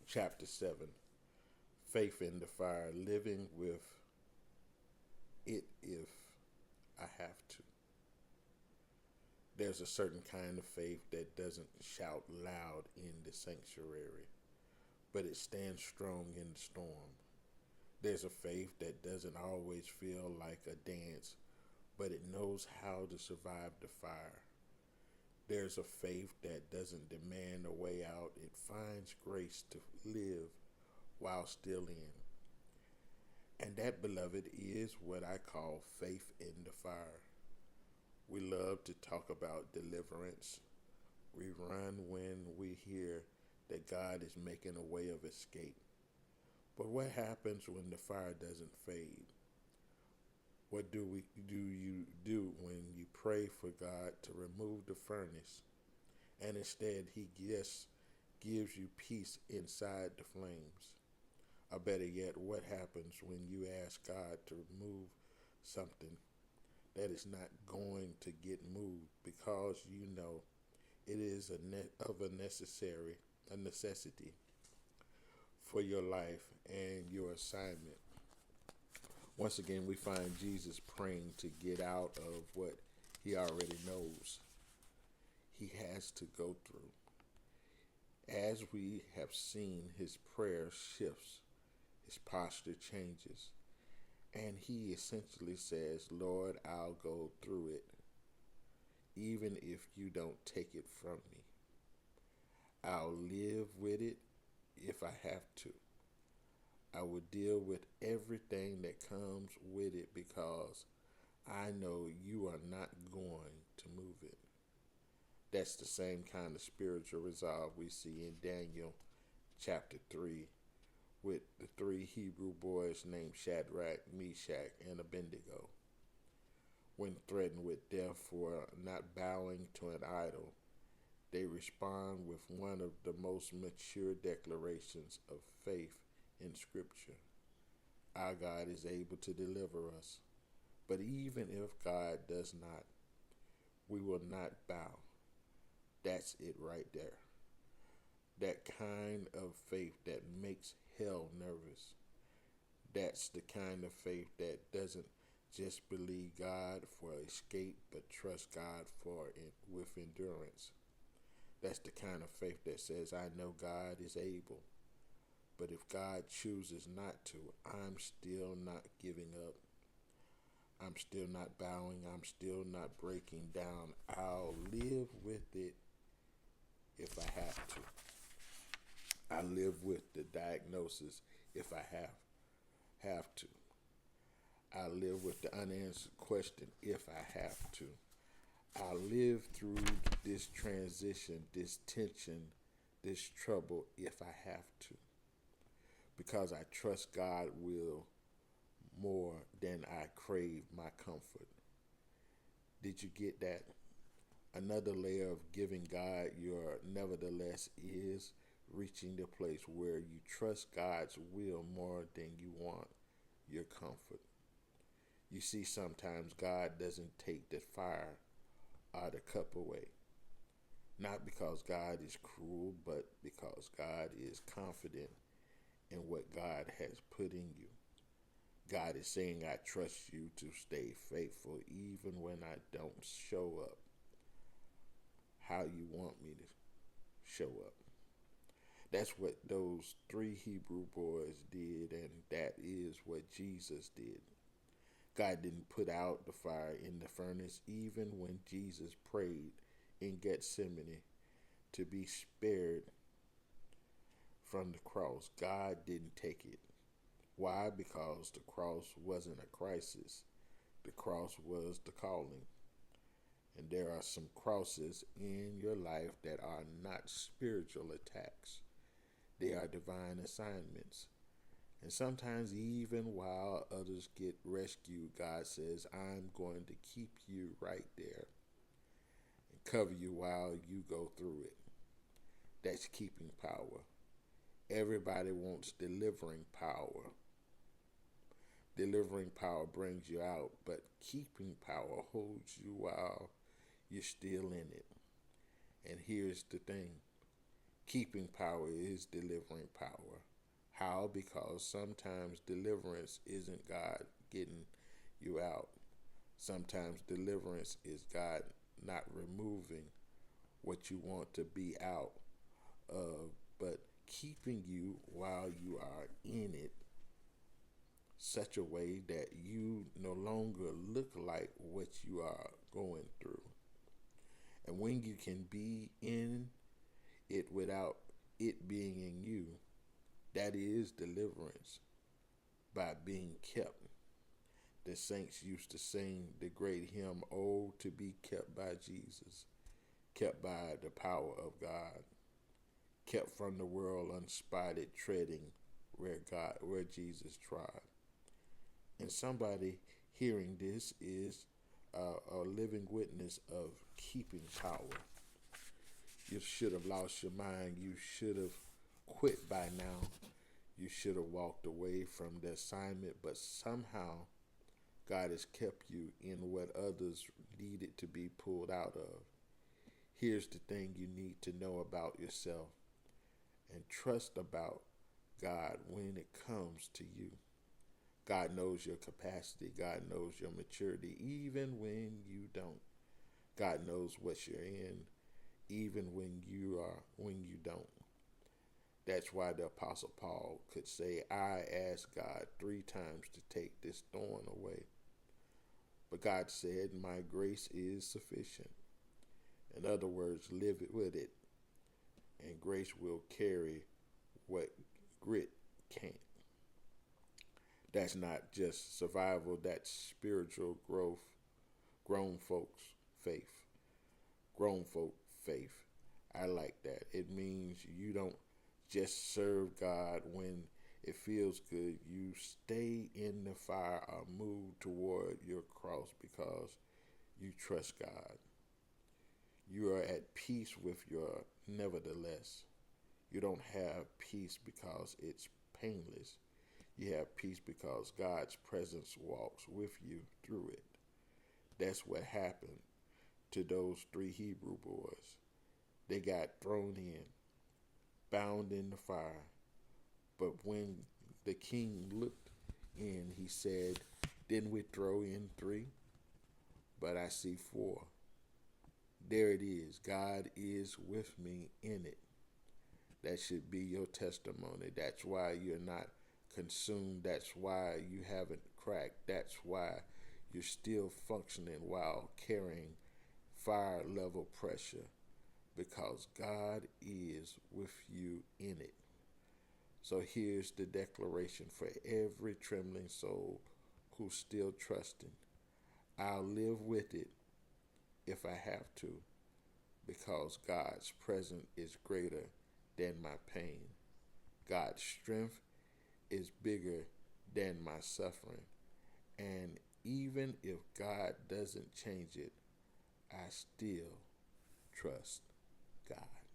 Chapter 7, Faith in the Fire, Living with It If I Have to. There's a certain kind of faith that doesn't shout loud in the sanctuary, but it stands strong in the storm. There's a faith that doesn't always feel like a dance, but it knows how to survive the fire. There's a faith that doesn't demand a way out, it finds grace to live while still in. And that, beloved, is what I call faith in the fire. We love to talk about deliverance. We run when we hear that God is making a way of escape. But what happens when the fire doesn't fade? What do you do when you pray for God to remove the furnace and instead he just gives you peace inside the flames? Or better yet, what happens when you ask God to remove something that is not going to get moved because you know it is a necessity for your life and your assignment? Once again, we find Jesus praying to get out of what he already knows he has to go through. As we have seen, his prayer shifts, his posture changes, and he essentially says, Lord, I'll go through it, even if you don't take it from me. I'll live with it if I have to. I will deal with everything that comes with it because I know you are not going to move it. That's the same kind of spiritual resolve we see in Daniel chapter 3 with the three Hebrew boys named Shadrach, Meshach, and Abednego. When threatened with death for not bowing to an idol, they respond with one of the most mature declarations of faith in Scripture. Our God is able to deliver us. But even if God does not, we will not bow. That's it right there. That kind of faith that makes hell nervous. That's the kind of faith that doesn't just believe God for escape, but trust God with endurance. That's the kind of faith that says, I know God is able. But if God chooses not to, I'm still not giving up. I'm still not bowing. I'm still not breaking down. I'll live with it if I have to. I live with the diagnosis if I have to. I live with the unanswered question if I have to. I live through this transition, this tension, this trouble if I have to. Because I trust God will more than I crave my comfort. Did you get that? Another layer of giving God your nevertheless is reaching the place where you trust God's will more than you want your comfort. You see, sometimes God doesn't take the fire or the cup away. Not because God is cruel, but because God is confident in what God has put in you. God is saying, I trust you to stay faithful even when I don't show up how you want me to show up. That's what those three Hebrew boys did, and that is what Jesus did. God didn't put out the fire in the furnace even when Jesus prayed in Gethsemane to be spared from the cross. God didn't take it. Why? Because the cross wasn't a crisis. The cross was the calling. And there are some crosses in your life that are not spiritual attacks. They are divine assignments. And sometimes even while others get rescued, God says, I'm going to keep you right there and cover you while you go through it. That's keeping power. Everybody wants delivering power. Delivering power brings you out, but keeping power holds you while you're still in it. And here's the thing. Keeping power is delivering power. How? Because sometimes deliverance isn't God getting you out. Sometimes deliverance is God not removing what you want to be out of, but keeping you while you are in it such a way that you no longer look like what you are going through. And when you can be in it without it being in you, that is deliverance by being kept. The saints used to sing the great hymn, "Oh, to be kept by Jesus, kept by the power of God, kept from the world unspotted, treading where Jesus trod." And somebody hearing this is a living witness of keeping power. You should have lost your mind. You should have quit by now. You should have walked away from the assignment, but somehow God has kept you in what others needed to be pulled out of. Here's the thing you need to know about yourself and trust about God when it comes to you. God knows your capacity. God knows your maturity, even when you don't. God knows what you're in, even when you don't. That's why the Apostle Paul could say, "I asked God 3 times to take this thorn away. But God said, my grace is sufficient." In other words, live it with it, and grace will carry what grit can't. That's not just survival, that's spiritual growth, grown folks' faith. Grown folk faith. I like that. It means you don't just serve God when it feels good. You stay in the fire or move toward your cross because you trust God. You are at peace with your nevertheless. You don't have peace because it's painless. You have peace because God's presence walks with you through it. That's what happened to those 3 Hebrew boys. They got thrown in, bound in the fire. But when the king looked in, he said, "Didn't we throw in 3? But I see 4. There it is. God is with me in it." That should be your testimony. That's why you're not consumed. That's why you haven't cracked. That's why you're still functioning while carrying fire level pressure, because God is with you in it. So here's the declaration for every trembling soul who's still trusting. I'll live with it if I have to, because God's presence is greater than my pain. God's strength is bigger than my suffering. And even if God doesn't change it, I still trust God.